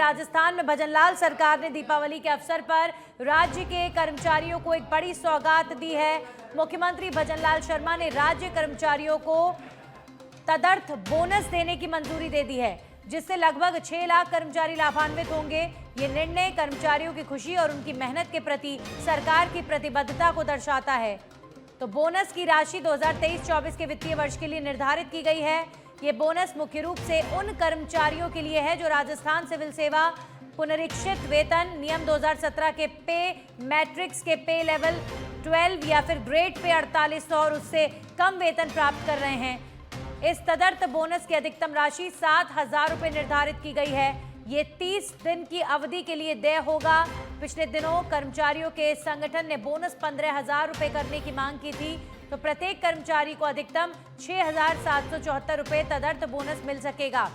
राजस्थान में भजनलाल सरकार ने दीपावली के अवसर पर राज्य के कर्मचारियों को एक बड़ी सौगात दी है। मुख्यमंत्री भजनलाल शर्मा ने राज्य कर्मचारियों को तदर्थ बोनस देने की मंजूरी दे दी है, जिससे लगभग 6 लाख कर्मचारी लाभान्वित होंगे। ये निर्णय कर्मचारियों की खुशी और उनकी मेहनत के प्रति सरकार की प्रतिबद्धता को दर्शाता है। तो बोनस की राशि 2023-24 के वित्तीय वर्ष के लिए निर्धारित की गई है। ये बोनस मुख्य रूप से उन कर्मचारियों के लिए है जो राजस्थान सिविल सेवा पुनरीक्षित वेतन नियम 2017 के पे मैट्रिक्स के पे लेवल 12 या फिर ग्रेड पे 4800 और उससे कम वेतन प्राप्त कर रहे हैं। इस तदर्थ बोनस की अधिकतम राशि 7,000 रुपये निर्धारित की गई है। ये 30 दिन की अवधि के लिए देय होगा। पिछले दिनों कर्मचारियों के संगठन ने बोनस 15,000 रुपये करने की मांग की थी, तो प्रत्येक कर्मचारी को अधिकतम 6,774 रुपये तदर्थ बोनस मिल सकेगा,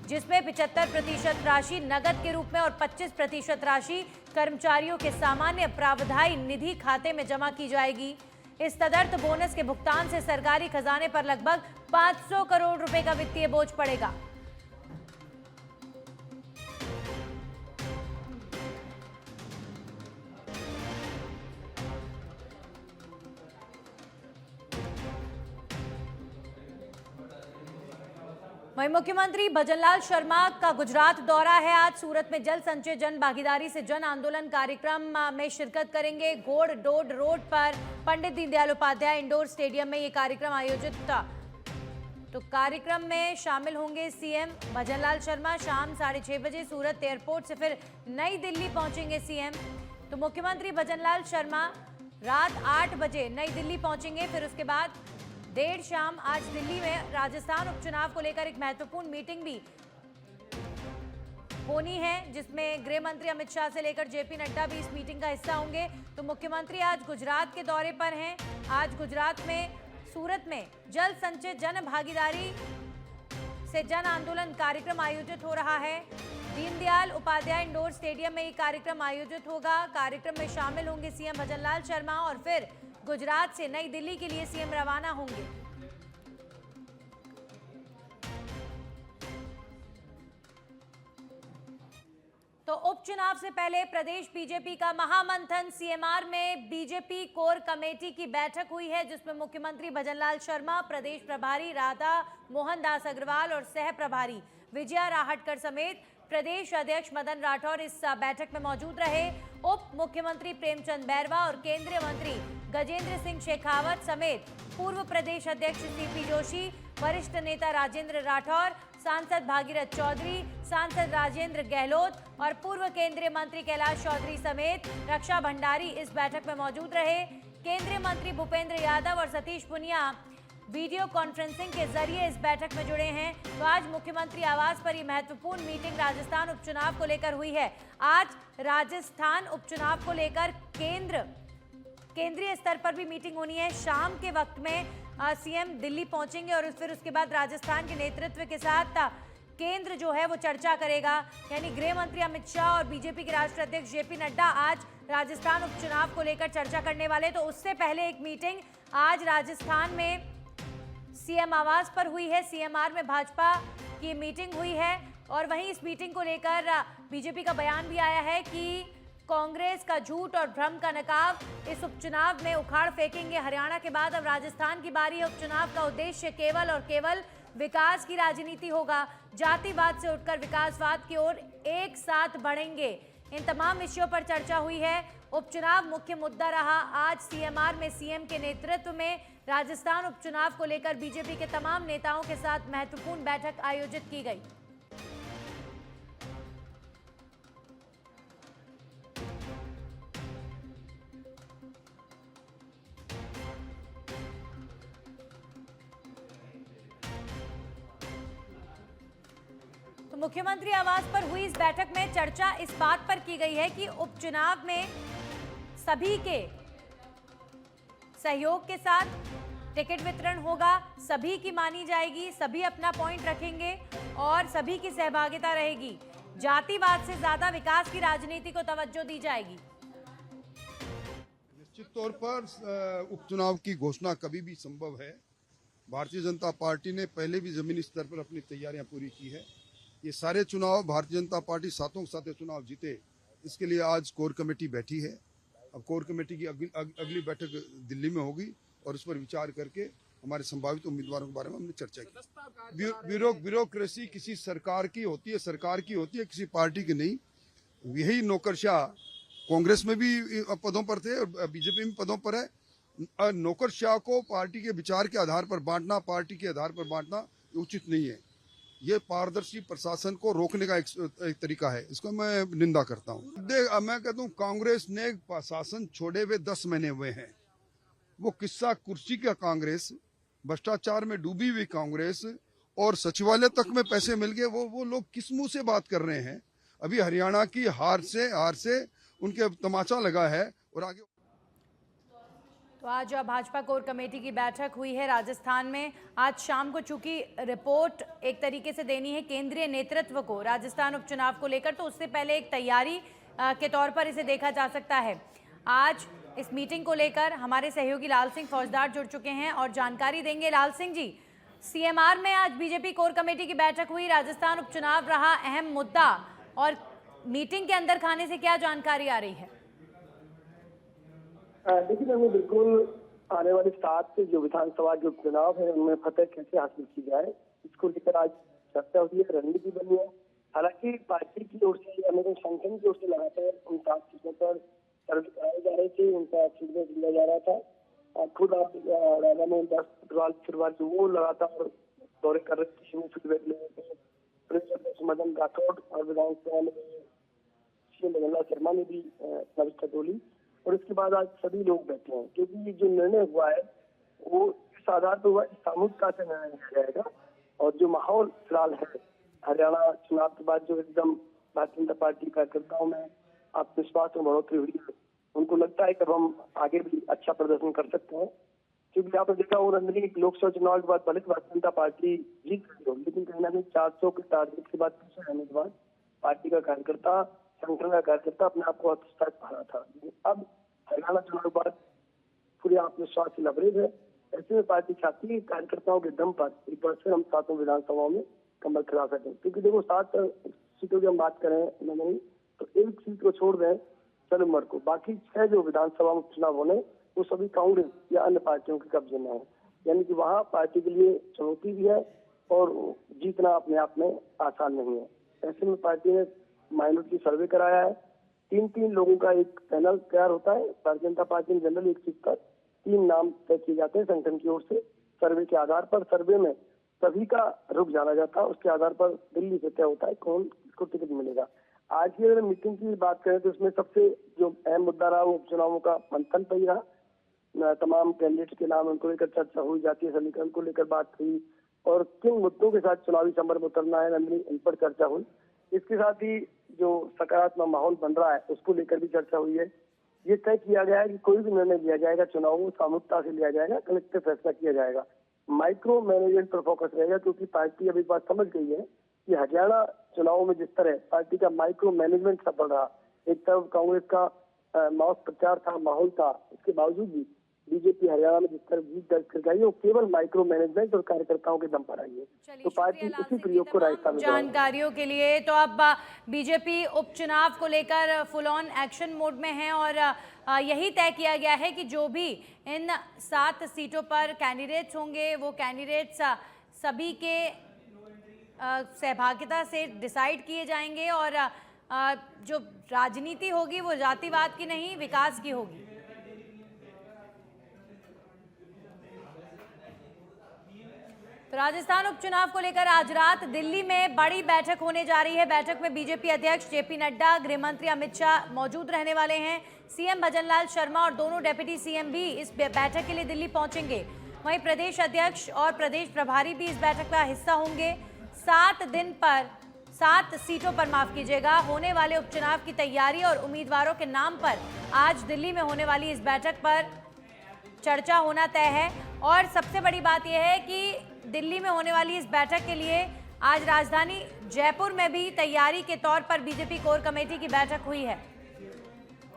जिसमें 75% राशि नगद के रूप में और 25% राशि कर्मचारियों के सामान्य प्रावधायी निधि खाते में जमा की जाएगी। इस तदर्थ बोनस के भुगतान से सरकारी खजाने पर लगभग 500 करोड़ रुपए का वित्तीय बोझ पड़ेगा। वहीं मुख्यमंत्री भजनलाल शर्मा का गुजरात दौरा है। आज सूरत में जल संचय जन भागीदारी से जन आंदोलन कार्यक्रम में शिरकत करेंगे। घोड़ डोड रोड पर पंडित दीनदयाल उपाध्याय इंडोर स्टेडियम में ये कार्यक्रम आयोजित था। तो कार्यक्रम में शामिल होंगे सीएम भजनलाल शर्मा। शाम 6:30 बजे सूरत एयरपोर्ट से फिर नई दिल्ली पहुंचेंगे सीएम। तो मुख्यमंत्री भजनलाल शर्मा रात 8 बजे नई दिल्ली पहुंचेंगे। फिर उसके बाद देर शाम आज दिल्ली में राजस्थान उपचुनाव को लेकर एक महत्वपूर्ण मीटिंग भी होनी है, जिसमें गृह मंत्री अमित शाह से लेकर जेपी नड्डा भी इस मीटिंग का हिस्सा होंगे। तो मुख्यमंत्री आज गुजरात के दौरे पर हैं। आज गुजरात में सूरत में जल संचय जन भागीदारी से जन आंदोलन कार्यक्रम आयोजित हो रहा है। दीनदयाल उपाध्याय इंडोर स्टेडियम में ये कार्यक्रम आयोजित होगा। कार्यक्रम में शामिल होंगे सीएम भजनलाल शर्मा और फिर गुजरात से नई दिल्ली के लिए सीएम रवाना होंगे। तो उपचुनाव से पहले प्रदेश बीजेपी का महामंथन सीएमआर में बीजेपी कोर कमेटी की बैठक हुई है, जिसमें मुख्यमंत्री भजनलाल शर्मा, प्रदेश प्रभारी राधा मोहन दास अग्रवाल और सह प्रभारी विजया राहटकर समेत प्रदेश अध्यक्ष मदन राठौर इस बैठक में मौजूद रहे। उप मुख्यमंत्री प्रेमचंद बैरवा और केंद्रीय मंत्री गजेंद्र सिंह शेखावत समेत पूर्व प्रदेश अध्यक्ष सीपी जोशी, वरिष्ठ नेता राजेंद्र राठौर, सांसद भागीरथ चौधरी, सांसद राजेंद्र गहलोत और पूर्व केंद्रीय मंत्री कैलाश चौधरी समेत रक्षा भंडारी इस बैठक में मौजूद रहे। केंद्रीय मंत्री भूपेंद्र यादव और सतीश पुनिया वीडियो कॉन्फ्रेंसिंग के जरिए इस बैठक में जुड़े हैं। तो आज मुख्यमंत्री आवास पर यह महत्वपूर्ण मीटिंग राजस्थान उपचुनाव को लेकर हुई है। आज राजस्थान उपचुनाव को लेकर केंद्रीय स्तर पर भी मीटिंग होनी है। शाम के वक्त में सीएम दिल्ली पहुंचेंगे और फिर उसके बाद राजस्थान के नेतृत्व के साथ केंद्र जो है वो चर्चा करेगा। यानी गृह मंत्री अमित शाह और बीजेपी के राष्ट्रीय अध्यक्ष जेपी नड्डा आज राजस्थान उपचुनाव को लेकर चर्चा करने वाले। तो उससे पहले एक मीटिंग आज राजस्थान में सीएम आवास पर हुई है। सीएमआर में भाजपा की मीटिंग हुई है और वहीं इस मीटिंग को लेकर बीजेपी का बयान भी आया है कि कांग्रेस का झूठ और भ्रम का नकाब इस उपचुनाव में उखाड़ फेंकेंगे। हरियाणा के बाद अब राजस्थान की बारी है। उपचुनाव का उद्देश्य केवल और केवल विकास की राजनीति होगा। जातिवाद से उठकर विकासवाद की ओर एक साथ बढ़ेंगे। इन तमाम विषयों पर चर्चा हुई है। उपचुनाव मुख्य मुद्दा रहा। आज सीएमआर में सीएम के नेतृत्व में राजस्थान उपचुनाव को लेकर बीजेपी के तमाम नेताओं के साथ महत्वपूर्ण बैठक आयोजित की गई। तो मुख्यमंत्री आवास पर हुई इस बैठक में चर्चा इस बात पर की गई है कि उपचुनाव में सभी के सहयोग के साथ टिकट वितरण होगा, सभी की मानी जाएगी, सभी अपना पॉइंट रखेंगे और सभी की सहभागिता रहेगी। जातिवाद से ज्यादा विकास की राजनीति को तवज्जो दी जाएगी। निश्चित तौर पर उपचुनाव की घोषणा कभी भी संभव है। भारतीय जनता पार्टी ने पहले भी जमीनी स्तर पर अपनी तैयारियां पूरी की है। ये सारे चुनाव भारतीय जनता पार्टी सातों के साथ चुनाव जीते, इसके लिए आज कोर कमेटी बैठी है। अब कोर कमेटी की अगली बैठक दिल्ली में होगी और उस पर विचार करके हमारे संभावित उम्मीदवारों के बारे में हमने चर्चा की। ब्यूरोक्रेसी किसी सरकार की होती है, किसी पार्टी की नहीं। यही नौकरशाह कांग्रेस में भी पदों पर थे और बीजेपी में पदों पर है। नौकरशाह को पार्टी के विचार के आधार पर बांटना, पार्टी के आधार पर बांटना उचित नहीं है। ये पारदर्शी प्रशासन को रोकने का एक तरीका है, इसको मैं निंदा करता हूँ। मैं कहता हूँ कांग्रेस ने शासन छोड़े हुए 10 महीने हुए हैं। वो किस्सा कुर्सी का कांग्रेस, भ्रष्टाचार में डूबी हुई कांग्रेस और सचिवालय तक में पैसे मिल गए, वो लोग किस मुंह से बात कर रहे हैं? अभी हरियाणा की हार से उनके तमाचा लगा है और आगे। तो आज भाजपा कोर कमेटी की बैठक हुई है राजस्थान में। आज शाम को चूंकि रिपोर्ट एक तरीके से देनी है केंद्रीय नेतृत्व को राजस्थान उपचुनाव को लेकर, तो उससे पहले एक तैयारी के तौर पर इसे देखा जा सकता है। आज इस मीटिंग को लेकर हमारे सहयोगी लाल सिंह फौजदार जुड़ चुके हैं और जानकारी देंगे। लाल सिंह जी, सीएमआर में आज बीजेपी कोर कमेटी की बैठक हुई, राजस्थान उपचुनाव रहा अहम मुद्दा, और मीटिंग के अंदर खाने से क्या जानकारी आ रही है? देखिए, हमें बिल्कुल आने वाले 7 जो विधानसभा के उपचुनाव है उनमें फतेह कैसे हासिल की जाए, इसको लेकर आज चर्चा हुई है, रणनीति बनी है। हालांकि पार्टी की ओर से या मेरे संगठन की ओर से लगातार उन 7 चीजों पर सर्वे कराए जा रहे थे, उनका फीडबैक लिया जा रहा था। खुद आप राजा में 10 फुटबॉल जो वो लगातार दौरे कर रहे थे, फीडबैक ले रहे थे। प्रदेश अध्यक्ष मदन राठौड़ और विधानसभा में सीएम भजनलाल शर्मा ने भी नविष्ठा तोली और इसके बाद आज सभी लोग बैठे हैं, क्योंकि ये जो निर्णय हुआ है वो इस आधार पर हुआ, सामूहिकता से निर्णय लिया जाएगा। और जो माहौल फिलहाल है हरियाणा चुनाव के बाद, जो एकदम भारतीय जनता पार्टी कार्यकर्ताओं में आत्मविश्वास में बढ़ोतरी हुई है, उनको लगता है कि अब हम आगे भी अच्छा प्रदर्शन कर सकते हैं। क्योंकि आपने देखा और अंदर लोकसभा चुनाव के बाद भले भारतीय जनता पार्टी जीत रही हो, लेकिन कहीं ना कहीं 400 के टारगेट के बाद पीछे रहने के बाद पार्टी का कार्यकर्ता, संगठन का कार्यकर्ता अपने आप को हतोत्साहित पा रहा था। अब हरियाणा चुनाव के बाद पूरे आत्मविश्वास से लबरेज है। ऐसे में पार्टी चाहती है कार्यकर्ताओं के दम पर एक बार फिर हम 7 विधानसभाओं में कमल खिला सकें। क्योंकि देखो 7 सीटों की हम बात करें तो एक सीट को छोड़ दें चंद्रमर को, बाकी 6 जो विधानसभा में चुनाव होने वो सभी कांग्रेस या अन्य पार्टियों के कब्जे में है। यानी कि वहाँ पार्टी के लिए चुनौती भी है और जीतना अपने आप में आसान नहीं है। ऐसे में पार्टी ने माइनॉरिटी सर्वे कराया है। 3 लोगों का एक पैनल तैयार होता है। भारतीय जनता पार्टी में जनरल एक सीट पर 3 नाम तय किए जाते हैं संगठन की ओर से। सर्वे के आधार पर सर्वे में सभी का रुख जाना जाता है, उसके आधार पर दिल्ली से तय होता है कौन किसको टिकट मिलेगा। आज की अगर मीटिंग की बात करें तो इसमें सबसे जो अहम मुद्दा रहा वो उपचुनावों का मंथन पर ही रहा। तमाम कैंडिडेट के नाम उनको लेकर चर्चा हुई, जातीय समीकरण को लेकर बात हुई और किन मुद्दों के साथ चुनावी समर में उतरना है इन पर चर्चा हुई। इसके साथ ही जो सकारात्मक माहौल बन रहा है उसको लेकर भी चर्चा हुई है। ये तय किया गया है कि कोई भी निर्णय लिया जाएगा चुनाव में सामूहिकता से लिया जाएगा, कलेक्टिव फैसला किया जाएगा। माइक्रो मैनेजमेंट पर फोकस रहेगा, क्योंकि पार्टी अब एक बात समझ गई है कि हरियाणा चुनाव में जिस तरह पार्टी का माइक्रो मैनेजमेंट सफल रहा, एक तरफ कांग्रेस का माउथ प्रचार था, माहौल था, इसके बावजूद भी बीजेपी हरियाणा में जिस तरह जीत दर्ज कर गई है वो केवल माइक्रो मैनेजमेंट और कार्यकर्ताओं के दम पर आई है। तो पार्टी उसी प्रयोग को राजस्थान में जानकारियों के लिए। तो अब बीजेपी उपचुनाव को लेकर फुल ऑन एक्शन मोड में है और यही तय किया गया है कि जो भी इन 7 सीटों पर कैंडिडेट्स होंगे वो कैंडिडेट्स सभी के सहभागिता से डिसाइड किए जाएंगे और जो राजनीति होगी वो जातिवाद की नहीं, विकास की होगी। तो राजस्थान उपचुनाव को लेकर आज रात दिल्ली में बड़ी बैठक होने जा रही है। बैठक में बीजेपी अध्यक्ष जेपी नड्डा, गृह मंत्री अमित शाह मौजूद रहने वाले हैं। सीएम भजनलाल शर्मा और दोनों डेप्यूटी सीएम भी इस बैठक के लिए दिल्ली पहुंचेंगे। वहीं प्रदेश अध्यक्ष और प्रदेश प्रभारी भी इस बैठक का हिस्सा होंगे। 7 सीटों पर माफ कीजिएगा होने वाले उपचुनाव की तैयारी और उम्मीदवारों के नाम पर आज दिल्ली में होने वाली इस बैठक पर चर्चा होना तय है। और सबसे बड़ी बात यह है कि दिल्ली में होने वाली इस बैठक के लिए आज राजधानी जयपुर में भी तैयारी के तौर पर बीजेपी कोर कमेटी की बैठक हुई है।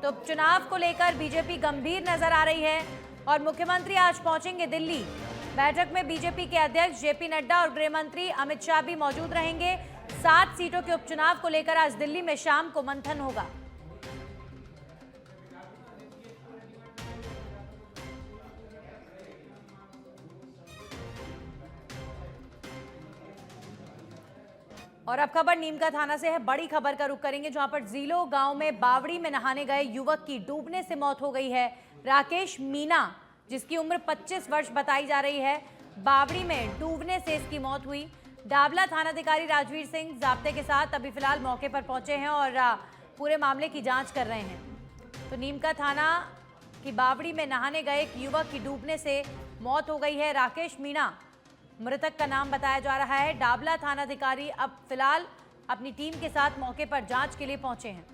तो चुनाव को लेकर बीजेपी गंभीर नजर आ रही है और मुख्यमंत्री आज पहुंचेंगे दिल्ली। बैठक में बीजेपी के अध्यक्ष जेपी नड्डा और गृह मंत्री अमित शाह भी मौजूद रहेंगे। 7 सीटों के उपचुनाव को लेकर आज दिल्ली में शाम को मंथन होगा। और अब खबर नीमका थाना से है। बड़ी खबर का रुख करेंगे, जहां पर जीलो गांव में बावड़ी में नहाने गए युवक की डूबने से मौत हो गई है। राकेश मीना, जिसकी उम्र 25 वर्ष बताई जा रही है, बावड़ी में डूबने से इसकी मौत हुई। डाबला थानाधिकारी राजवीर सिंह जाब्ते के साथ अभी फिलहाल मौके पर पहुंचे हैं और पूरे मामले की जांच कर रहे हैं। तो नीमका थाना की बावड़ी में नहाने गए एक युवक की डूबने से मौत हो गई है। राकेश मीना मृतक का नाम बताया जा रहा है। डाबला थानाधिकारी अब फिलहाल अपनी टीम के साथ मौके पर जांच के लिए पहुंचे हैं।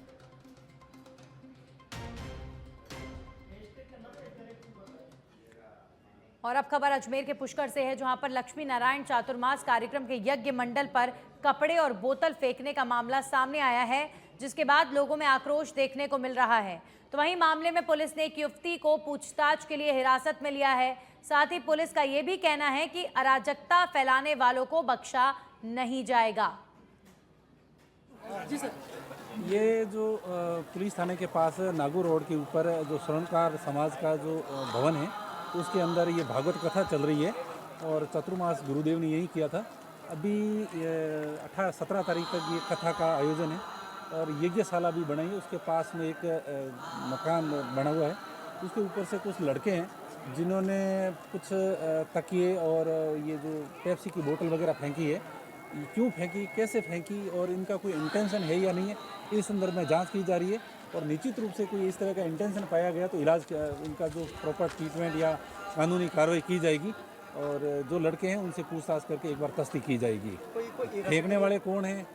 और अब खबर अजमेर के पुष्कर से है, जहां पर लक्ष्मी नारायण चातुर्मास कार्यक्रम के यज्ञ मंडल पर कपड़े और बोतल फेंकने का मामला सामने आया है, जिसके बाद लोगों में आक्रोश देखने को मिल रहा है। तो वहीं मामले में पुलिस ने एक युवती को पूछताछ के लिए हिरासत में लिया है। साथ ही पुलिस का यह भी कहना है कि अराजकता फैलाने वालों को बख्शा नहीं जाएगा। जी सर, ये जो पुलिस थाने के पास नागू रोड के ऊपर जो स्वर्णकार समाज का जो भवन है, उसके अंदर ये भागवत कथा चल रही है और चतुर्मास गुरुदेव ने यही किया था। अभी 17 तारीख तक ये कथा का आयोजन है और यज्ञशाला भी बनाई है। उसके पास में एक मकान बना हुआ है, उसके ऊपर से कुछ लड़के हैं जिन्होंने कुछ तकिए और ये जो पेप्सी की बोतल वगैरह फेंकी है। क्यों फेंकी, कैसे फेंकी और इनका कोई इंटेंशन है या नहीं है, इस संदर्भ में जांच की जा रही है। और निश्चित रूप से कोई इस तरह का इंटेंशन पाया गया तो इलाज इनका जो प्रॉपर ट्रीटमेंट या कानूनी कार्रवाई की जाएगी और जो लड़के हैं उनसे पूछताछ करके एक बार तस्दीक की जाएगी। फेंकने वाले कौन हैं,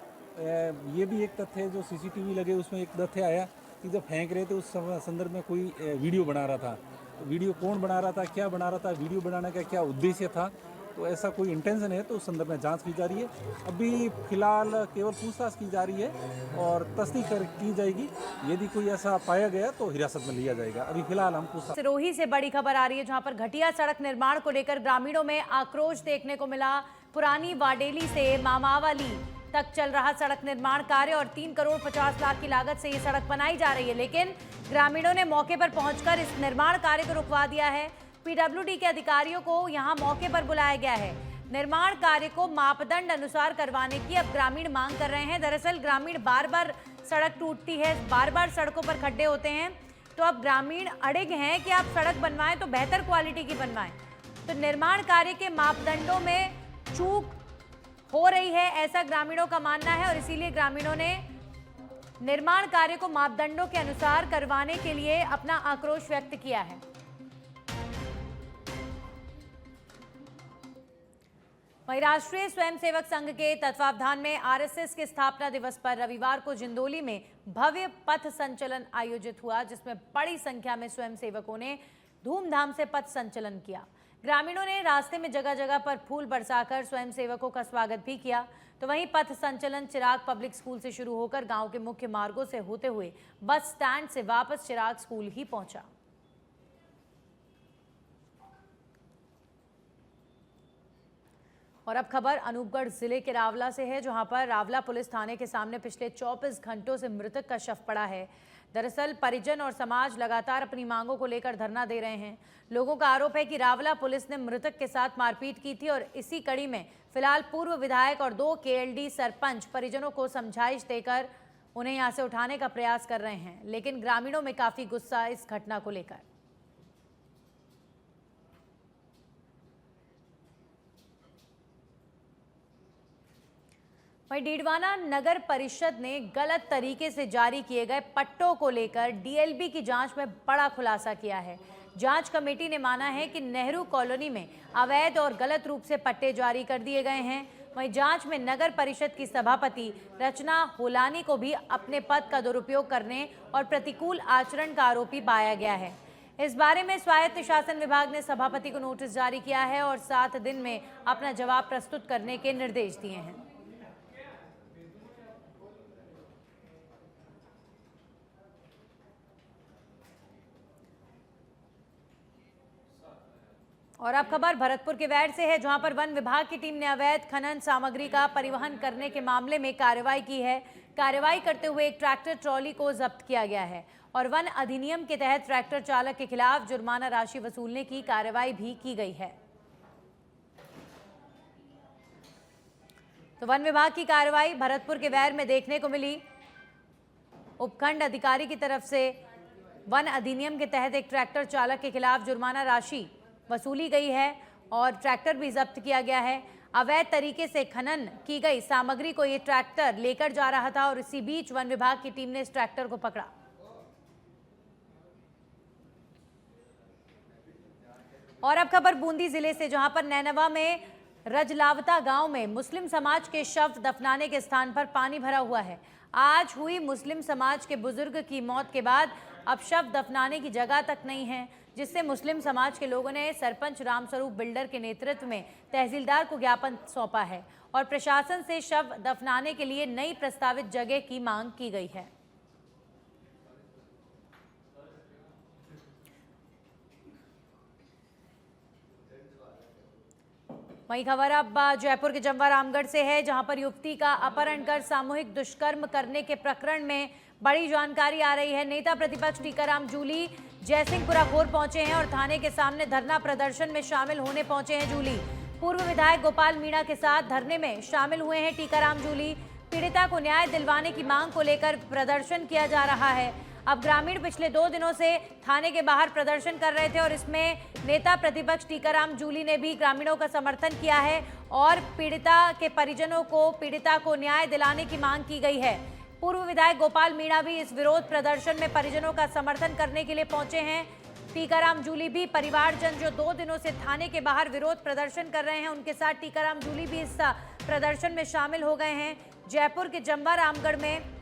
ये भी एक तथ्य है। जो सीसीटीवी लगे उसमें एक तथ्य आया कि जब फेंक रहे थे उस संदर्भ में कोई वीडियो बना रहा था। तो वीडियो कौन बना रहा था, क्या बना रहा था, वीडियो बनाने का क्या उद्देश्य था, तो ऐसा कोई इंटेंशन है तो उस संदर्भ में जांच की जा रही है। अभी फिलहाल केवल पूछताछ की जा रही है और तस्दीक की जाएगी। यदि कोई ऐसा पाया गया तो हिरासत में लिया जाएगा। अभी फिलहाल हम पूछताछ। सिरोही से बड़ी खबर आ रही है, जहां पर घटिया सड़क निर्माण को लेकर ग्रामीणों में आक्रोश देखने को मिला। पुरानी वाडेली से मामावाली तक चल रहा सड़क निर्माण कार्य और 3 करोड़ 50 लाख की लागत से ये सड़क बनाई जा रही है, लेकिन ग्रामीणों ने मौके पर पहुंचकर इस निर्माण कार्य को रुकवा दिया है। पीडब्ल्यूडी के अधिकारियों को यहां मौके पर बुलाया गया है। निर्माण कार्य को मापदंड अनुसार करवाने की अब ग्रामीण मांग कर रहे हैं। दरअसल ग्रामीण बार बार सड़क टूटती है, बार बार सड़कों पर खड्डे होते हैं, तो अब ग्रामीण अड़िग हैं कि आप सड़क बनवाएं तो बेहतर क्वालिटी की बनवाएं। तो निर्माण कार्य के मापदंडों में चूक हो रही है, ऐसा ग्रामीणों का मानना है और इसीलिए ग्रामीणों ने निर्माण कार्य को मापदंडों के अनुसार करवाने के लिए अपना आक्रोश व्यक्त किया है। वहीं राष्ट्रीय स्वयंसेवक संघ के तत्वावधान में आरएसएस के स्थापना दिवस पर रविवार को जिंदोली में भव्य पथ संचलन आयोजित हुआ, जिसमें बड़ी संख्या में स्वयंसेवकों ने धूमधाम से पथ संचलन किया। ग्रामीणों ने रास्ते में जगह जगह पर फूल बरसाकर स्वयंसेवकों का स्वागत भी किया। तो वहीं पथ संचलन चिराग पब्लिक स्कूल से शुरू होकर गांव के मुख्य मार्गों से होते हुए बस स्टैंड से वापस चिराग स्कूल ही पहुंचा। और अब खबर अनूपगढ़ जिले के रावला से है, जहां पर रावला पुलिस थाने के सामने पिछले 24 घंटों से मृतक का शव पड़ा है। दरअसल परिजन और समाज लगातार अपनी मांगों को लेकर धरना दे रहे हैं। लोगों का आरोप है कि रावला पुलिस ने मृतक के साथ मारपीट की थी और इसी कड़ी में फिलहाल पूर्व विधायक और 2 केएलडी सरपंच परिजनों को समझाइश देकर उन्हें यहां से उठाने का प्रयास कर रहे हैं, लेकिन ग्रामीणों में काफी गुस्सा इस घटना को लेकर। वहीं डीडवाना नगर परिषद ने गलत तरीके से जारी किए गए पट्टों को लेकर डीएलबी की जांच में बड़ा खुलासा किया है। जांच कमेटी ने माना है कि नेहरू कॉलोनी में अवैध और गलत रूप से पट्टे जारी कर दिए गए हैं। वहीं जांच में नगर परिषद की सभापति रचना होलानी को भी अपने पद का दुरुपयोग करने और प्रतिकूल आचरण का आरोपी पाया गया है। इस बारे में स्वायत्त शासन विभाग ने सभापति को नोटिस जारी किया है और 7 दिन में अपना जवाब प्रस्तुत करने के निर्देश दिए हैं। और अब खबर भरतपुर के वैर से है, जहां पर वन विभाग की टीम ने अवैध खनन सामग्री का परिवहन करने के मामले में कार्रवाई की है। कार्रवाई करते हुए एक ट्रैक्टर ट्रॉली को जब्त किया गया है और वन अधिनियम के तहत ट्रैक्टर चालक के खिलाफ जुर्माना राशि वसूलने की कार्रवाई भी की गई है। तो वन विभाग की कार्रवाई भरतपुर के वैर में देखने को मिली। उपखंड अधिकारी की तरफ से वन अधिनियम के तहत एक ट्रैक्टर चालक के खिलाफ जुर्माना राशि वसूली गई है और ट्रैक्टर भी जब्त किया गया है। अवैध तरीके से खनन की गई सामग्री को ये ट्रैक्टर लेकर जा रहा था और इसी बीच वन विभाग की टीम ने इस ट्रैक्टर को पकड़ा। और अब खबर बूंदी जिले से, जहां पर नैनवा में रजलावता गांव में मुस्लिम समाज के शव दफनाने के स्थान पर पानी भरा हुआ है। आज हुई मुस्लिम समाज के बुजुर्ग की मौत के बाद अब शव दफनाने की जगह तक नहीं है, जिससे मुस्लिम समाज के लोगों ने सरपंच रामस्वरूप बिल्डर के नेतृत्व में तहसीलदार को ज्ञापन सौंपा है और प्रशासन से शव दफनाने के लिए नई प्रस्तावित जगह की मांग की गई है। वहीं खबर अब जयपुर के जमवा रामगढ़ से है, जहां पर युवती का अपहरण कर सामूहिक दुष्कर्म करने के प्रकरण में बड़ी जानकारी आ रही है। नेता प्रतिपक्ष टीकाराम जूली जयसिंहपुरा खोर पहुंचे हैं और थाने के सामने धरना प्रदर्शन में शामिल होने पहुंचे हैं जूली। पूर्व विधायक गोपाल मीणा के साथ धरने में शामिल हुए हैं टीकाराम जूली। पीड़िता को न्याय दिलवाने की मांग को लेकर प्रदर्शन किया जा रहा है। अब ग्रामीण पिछले 2 दिनों से थाने के बाहर प्रदर्शन कर रहे थे और इसमें नेता प्रतिपक्ष टीकाराम जूली ने भी ग्रामीणों का समर्थन किया है और पीड़िता के परिजनों को पीड़िता को न्याय दिलाने की मांग की गई है। पूर्व विधायक गोपाल मीणा भी इस विरोध प्रदर्शन में परिजनों का समर्थन करने के लिए पहुंचे हैं। टीकाराम जूली भी परिवारजन जो 2 दिनों से थाने के बाहर विरोध प्रदर्शन कर रहे हैं, उनके साथ टीकाराम जूली भी इस प्रदर्शन में शामिल हो गए हैं। जयपुर के जमवा रामगढ़ में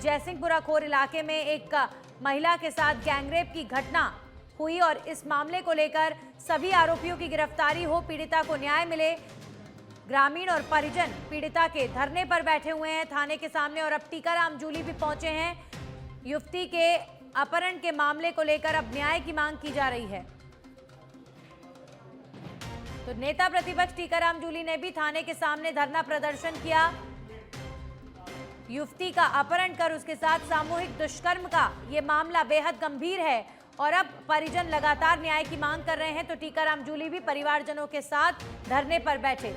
जयसिंहपुरा खोर इलाके में एक महिला के साथ गैंगरेप की घटना हुई और इस मामले को लेकर सभी आरोपियों की गिरफ्तारी हो, पीड़िता को न्याय मिले। ग्रामीण और परिजन पीड़िता के धरने पर बैठे हुए हैं थाने के सामने और अब टीकाराम जूली भी पहुंचे हैं। युवती के अपहरण के मामले को लेकर अब न्याय की मांग की जा रही है। तो नेता प्रतिपक्ष टीकाराम जूली ने भी थाने के सामने धरना प्रदर्शन किया। युवती का अपहरण कर उसके साथ सामूहिक दुष्कर्म का ये मामला बेहद गंभीर है और अब परिजन लगातार न्याय की मांग कर रहे हैं। तो टीकाराम जूली भी परिवारजनों के साथ धरने पर बैठे।